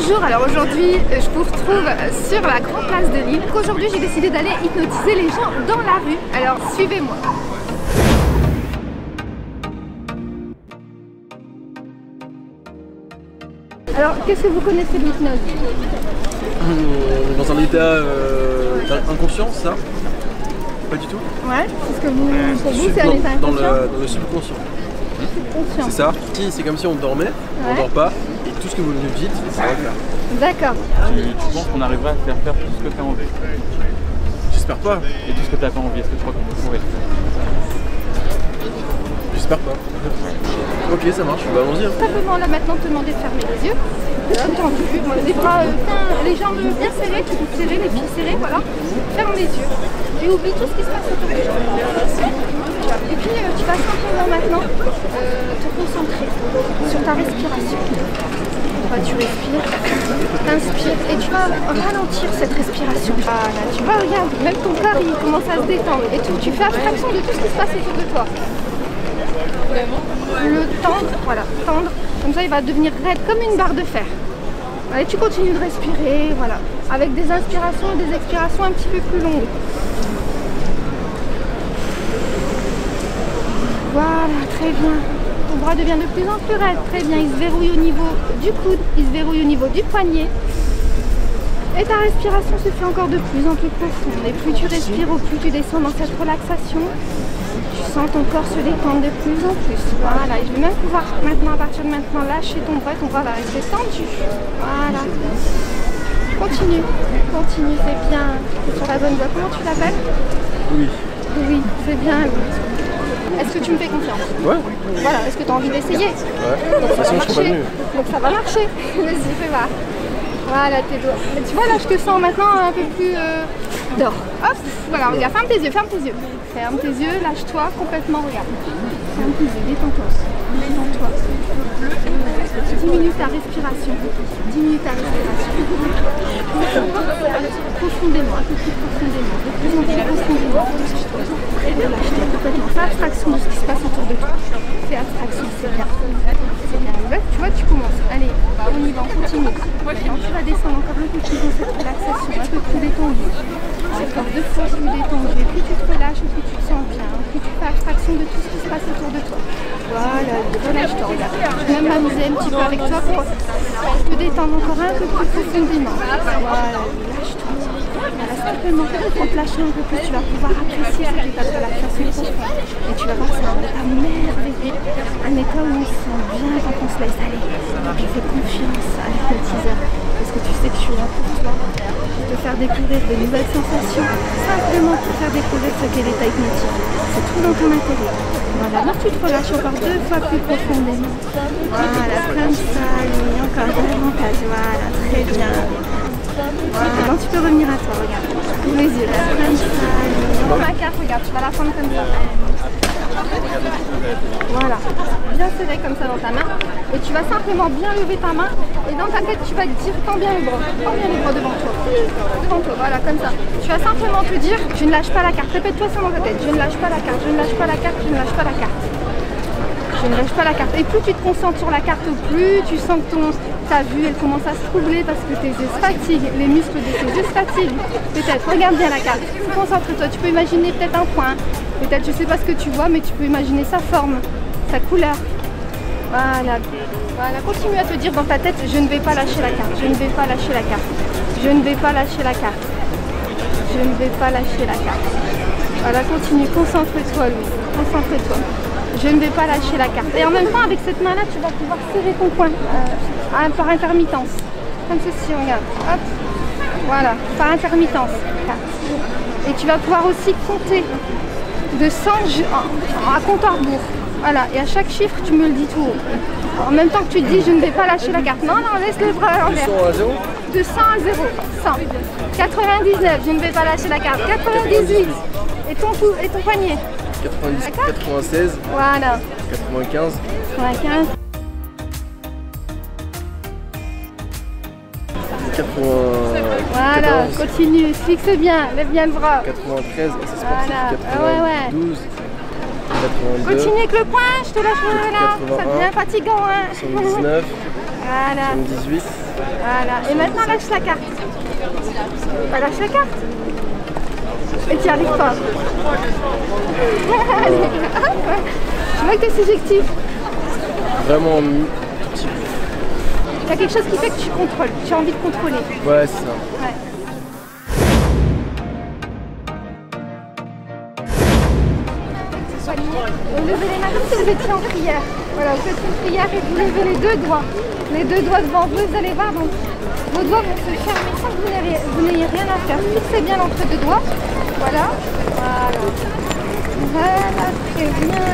Bonjour, alors aujourd'hui je vous retrouve sur la grande place de Lille. Aujourd'hui j'ai décidé d'aller hypnotiser les gens dans la rue, alors suivez-moi. Alors qu'est-ce que vous connaissez de l'hypnose? Dans un état inconscient, ça? Pas du tout? Ouais, parce que vous, pour vous c'est un état inconscient? Dans le subconscient. C'est ça. C'est comme si on dormait, on dort pas, et tout ce que vous nous dites, ça va faire. D'accord. Tu penses qu'on arriverait à te faire faire tout ce que tu as envie? J'espère pas. Et tout ce que tu n'as pas envie, est-ce que tu crois qu'on pourrait le faire? J'espère pas. Ok, ça marche, bah allons-y. Simplement là maintenant te demander de fermer les yeux. Tendu, les bras, les jambes bien serrées, les coudes serrés, les pieds serrés, voilà. Ferme les yeux. Et oublie tout ce qui se passe autour de toi. Et puis tu vas simplement maintenant te concentrer sur ta respiration. Tu respires, t'inspires et tu vas ralentir cette respiration. Voilà, tu vois, regarde, même ton corps il commence à se détendre et tu fais abstraction de tout ce qui se passe autour de toi. Le tendre, voilà, tendre, comme ça il va devenir raide comme une barre de fer. Allez, tu continues de respirer, voilà, avec des inspirations et des expirations un petit peu plus longues. Voilà, très bien. Ton bras devient de plus en plus raide, très bien, il se verrouille au niveau du coude, il se verrouille au niveau du poignet. Et ta respiration se fait encore de plus en plus profonde. Et plus tu respires, au plus tu descends dans cette relaxation. Tu sens ton corps se détendre de plus en plus. Voilà, et je vais même pouvoir maintenant, à partir de maintenant, lâcher ton bras va rester tendu. Voilà. Continue, continue, c'est bien. Tu es sur la bonne voie. Comment tu l'appelles? Oui. Oui, c'est bien. Est-ce que tu me fais confiance? Ouais. Voilà, est-ce que tu as envie d'essayer? Ouais. De toute façon, je serai pas venu. Donc ça va marcher. Vas-y, fais voir. Voilà tes doigts. Mais tu vois là, je te sens maintenant un peu plus d'or. Hop, voilà, regarde, ferme tes yeux, ferme tes yeux. Ferme tes yeux, lâche-toi complètement, regarde. Ferme tes yeux, détends-toi. Détends-toi. Diminue ta respiration. Diminue ta respiration. Profondément, un peu plus profondément. De plus en plus profondément. Lâche-toi complètement. Fais abstraction de ce qui se passe autour de toi. Fais abstraction, c'est bien. C'est bien. Là, tu vois, tu commences. Allez, on y va, on continue. Alors, tu vas descendre encore un peu plus dans cette relaxation, un peu plus détendue. Encore 2 fois plus détendu. Et plus tu te relâches, et plus tu te sens bien. Plus tu fais abstraction de tout ce qui se passe autour de toi. Voilà, relâche-toi, regarde. Je vais même m'amuser un petit peu avec toi pour te détendre encore un peu plus profondément. Voilà, lâche-toi. Voilà, simplement, en te lâchant un peu plus, tu vas pouvoir apprécier cet état de relaxation profonde. Et tu vas voir, c'est un état merveilleux. Un état où on se sent bien quand on se laisse aller. Donc, je fais confiance à l'hypnotiseur. Parce que tu sais que je suis là pour toi. Pour te faire découvrir de nouvelles sensations. Simplement pour te faire découvrir ce qu'est l'état hypnotique. C'est tout dans ton intérieur. Voilà, alors tu te relâches encore 2 fois plus profondément. Voilà, comme ça, oui, encore davantage. Voilà, très bien. Voilà, maintenant tu peux revenir à toi, regarde. Ouvre les yeux, là, comme ça. Prends ma carte, regarde, tu vas la prendre comme ça. Voilà, bien serré comme ça dans ta main. Et tu vas simplement bien lever ta main. Et dans ta tête, tu vas te dire, tends bien les bras. Tends bien les bras devant toi. Devant toi, voilà, comme ça. Tu vas simplement te dire, je ne lâche pas la carte. Répète-toi ça dans ta tête. Je ne lâche pas la carte, je ne lâche pas la carte, je ne lâche pas la carte. Je ne lâche pas la carte. Et plus tu te concentres sur la carte, plus tu sens que ta vue elle commence à se troubler parce que tes yeux se fatiguent, les muscles de tes yeux se fatiguent. Peut-être, regarde bien la carte. Concentre-toi. Tu peux imaginer peut-être un point. Peut-être, je sais pas ce que tu vois, mais tu peux imaginer sa forme, sa couleur. Voilà. Voilà. Continue à te dire dans ta tête, je ne vais pas lâcher la carte. Je ne vais pas lâcher la carte. Je ne vais pas lâcher la carte. Je ne vais pas lâcher la carte. Voilà, continue. Concentre-toi, Louis. Concentre-toi. Je ne vais pas lâcher la carte. Et en même temps, avec cette main-là, tu vas pouvoir serrer ton poing par intermittence. Comme ceci, regarde. Hop. Voilà, par intermittence. Et tu vas pouvoir aussi compter de 100 à compte à rebours. Voilà, et à chaque chiffre, tu me le dis tout haut. En même temps que tu te dis, je ne vais pas lâcher la carte. Non, non, laisse les bras à l'envers. De 100 à 0. 100. 99, je ne vais pas lâcher la carte. 98. Et ton coup, et ton poignet. 90, 96, voilà. 95, 95, 80, voilà, 14, continue, fixe bien, lève bien le bras. 93, et c'est sportif, Voilà. 92, 82, continue avec le poing, je te lâche là, 81, ça devient fatigant. Hein. 79, voilà. 78, Voilà. Et maintenant, lâche la carte. Bah, lâche la carte. Et tu n'y arrives pas. Allez, hop. Je vois que tu es subjectif. Vraiment. Il y a quelque chose qui fait que tu contrôles. Tu as envie de contrôler. Ouais, c'est ça. Ouais. Vous levez les mains comme si vous étiez en prière. Voilà, vous faites une prière et vous levez les deux doigts. Les deux doigts devant vous, vous allez voir. Donc, vos doigts vont se fermer sans que vous n'ayez rien à faire. Fixez bien l'entre deux doigts. Voilà. Voilà. Voilà, très bien.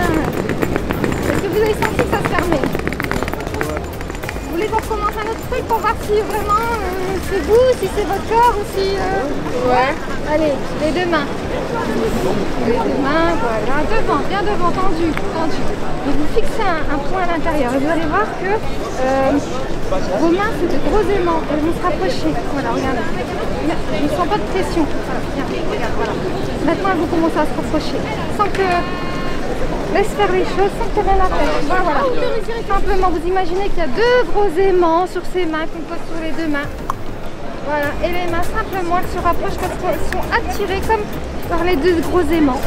Est-ce que vous avez senti que ça se fermait? Vous voulez qu'on recommence un autre truc pour voir si vraiment c'est vous, si c'est votre corps ou si... Ouais. Allez, les deux mains. Les deux mains, voilà. Devant, bien devant, tendu, tendu. Et vous fixez un point à l'intérieur. Et vous allez voir que vos mains, c'est de gros aimants. Elles vont se rapprocher. Voilà, regardez. Ils ne sentent pas de pression. Voilà, regarde, voilà. Maintenant, elles vont commencer à se rapprocher. Sans que... Laisse faire les choses sans que tu aies rien à faire. Voilà. Simplement, vous imaginez qu'il y a deux gros aimants sur ces mains qu'on pose sur les deux mains. Voilà. Et les mains, simplement, elles se rapprochent parce qu'elles sont attirées comme par les deux gros aimants.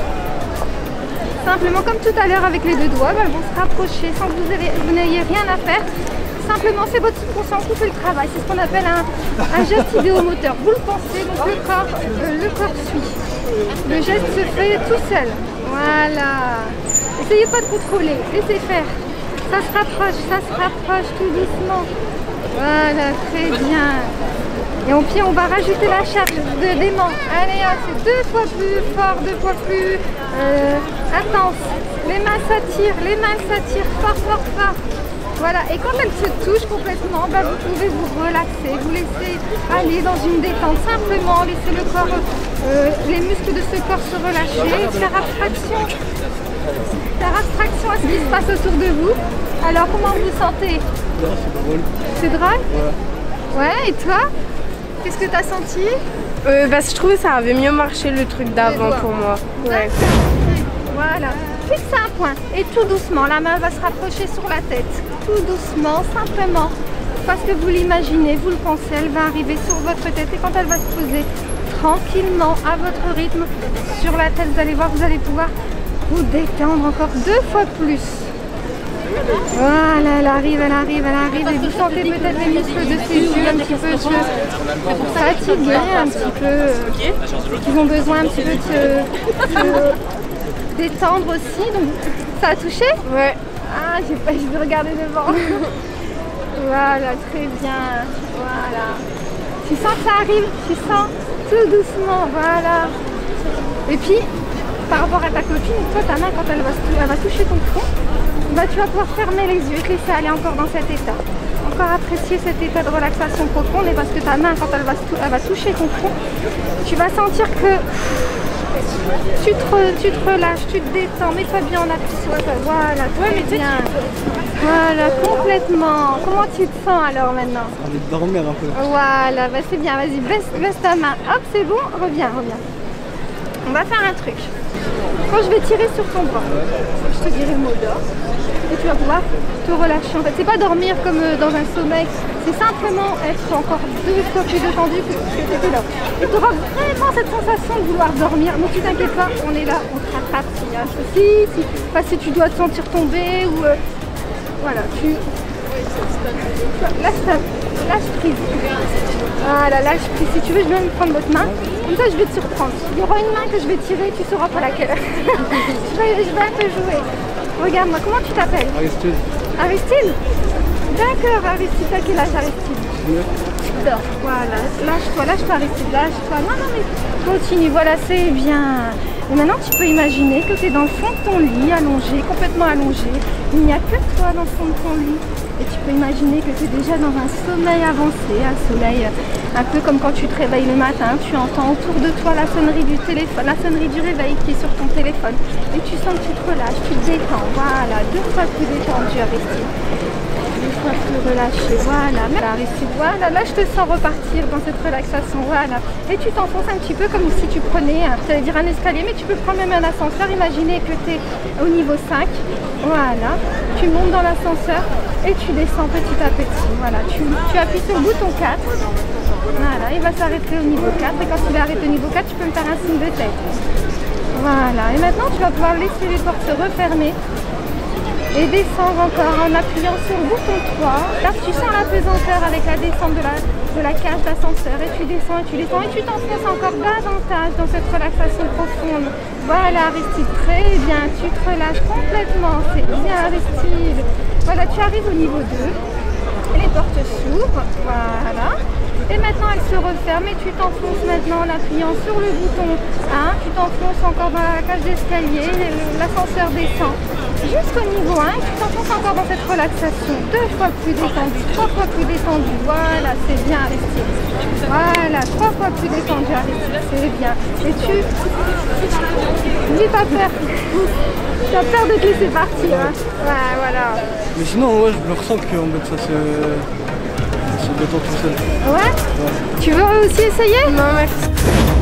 Simplement, comme tout à l'heure avec les deux doigts, elles vont se rapprocher sans que vous n'ayez rien à faire. Simplement, c'est votre subconscient qui fait le travail. C'est ce qu'on appelle un geste idéomoteur. Vous le pensez, donc le corps suit. Le geste se fait tout seul. Voilà. Essayez pas de contrôler, laissez faire. Ça se rapproche tout doucement. Voilà, très bien. Et au pied, on va rajouter la charge d'aimant. Allez, c'est deux fois plus fort, deux fois plus intense. Les mains s'attirent fort, fort, fort. Voilà, et quand elles se touchent complètement, bah, vous pouvez vous relaxer, vous laisser aller dans une détente, simplement laisser le corps, les muscles de ce corps se relâcher, faire abstraction à ce qui se passe autour de vous. Alors, comment vous vous sentez? C'est drôle. C'est drôle? Ouais. Ouais, et toi? Qu'est-ce que tu as senti? Je trouvais que ça avait mieux marché le truc d'avant pour moi. Ouais. Voilà. Fixe un point et tout doucement, la main va se rapprocher sur la tête. Tout doucement, simplement, parce que vous l'imaginez, vous le pensez, elle va arriver sur votre tête et quand elle va se poser tranquillement à votre rythme sur la tête, vous allez voir, vous allez pouvoir vous détendre encore deux fois plus. Voilà, elle arrive et vous sentez peut-être les muscles de ses yeux un petit peu fatigués, un petit peu, qu'ils ont besoin un petit peu de se détendre aussi. Donc, ça a touché? Ouais. Ah, j'ai pas envie de regarder devant. Voilà, très bien. Voilà. Tu sens que ça arrive, tu sens tout doucement, voilà. Et puis, par rapport à ta copine, toi, ta main, quand elle va toucher ton front, bah, tu vas pouvoir fermer les yeux et te laisser aller encore dans cet état. Encore apprécier cet état de relaxation profonde, et parce que ta main, quand elle va toucher ton front, tu vas sentir que tu te relâches, tu te détends, mets-toi bien en appui sur toi. Voilà, très bien. Voilà, complètement. Comment tu te sens alors maintenant? J'ai envie de dormir un peu. Voilà, bah, c'est bien, vas-y, baisse ta main. Hop, c'est bon, reviens. On va faire un truc. Quand je vais tirer sur ton bras, je te dirai le mot d'or et tu vas pouvoir te relâcher. En fait, c'est pas dormir comme dans un sommeil, c'est simplement être encore deux fois plus détendu que tu étais là. Et tu auras vraiment cette sensation de vouloir dormir, mais tu t'inquiètes pas, on est là, on te rattrape s'il y a un souci, si tu dois te sentir tomber ou... voilà, lâche prise. Voilà, lâche prise. Si tu veux, je vais me prendre votre main. Comme ça, je vais te surprendre. Il y aura une main que je vais tirer, tu sauras pas laquelle. je vais un peu jouer. Regarde-moi, comment tu t'appelles? Aristide. Aristide? D'accord, Aristide. T'as quel âge, Aristide? Dors. Voilà, lâche-toi, Aristide, lâche-toi. Non, mais continue, voilà, c'est bien. Et maintenant, tu peux imaginer que tu es dans le fond de ton lit, allongé, complètement allongé. Il n'y a que toi dans le fond de ton lit. Et tu peux imaginer que tu es déjà dans un sommeil avancé, un sommeil un peu comme quand tu te réveilles le matin. Tu entends autour de toi la sonnerie du téléphone, la sonnerie du réveil qui est sur ton téléphone. Et tu sens que tu te relâches, tu te détends. Voilà, deux fois plus détendu, Aristide. Une fois plus relâché, voilà. Aristide, voilà. Là, je te sens repartir dans cette relaxation, voilà. Et tu t'enfonces un petit peu comme si tu prenais, j'allais dire un escalier, mais tu peux prendre même un ascenseur. Imaginez que tu es au niveau 5, voilà. Tu montes dans l'ascenseur et tu descends petit à petit, voilà. Tu appuies sur le bouton 4. Voilà, il va s'arrêter au niveau 4 et quand il est arrêté au niveau 4, tu peux me faire un signe de tête. Voilà, et maintenant tu vas pouvoir laisser les portes se refermer et descendre encore en appuyant sur le bouton 3. Là, tu sens la pesanteur avec la descente de la cage d'ascenseur et tu descends et tu t'enfonces encore davantage dans cette relaxation profonde. Voilà Aristide, très bien, tu te relâches complètement, c'est bien Aristide. Voilà, tu arrives au niveau 2 et les portes s'ouvrent, voilà. Et maintenant elle se referme et tu t'enfonces maintenant en appuyant sur le bouton 1, tu t'enfonces encore dans la cage d'escalier, l'ascenseur descend jusqu'au niveau 1 et tu t'enfonces encore dans cette relaxation, 2 fois plus détendu, 3 fois plus détendu, voilà c'est bien Aristide, voilà 3 fois plus détendu Aristide, c'est bien, et tu n'aie pas peur, tu as peur de te laisser partir, hein. Ouais, voilà. Mais sinon ouais je le ressens qu'en fait ça se détend tout seul. Ouais. Tu veux aussi essayer? Non, merci.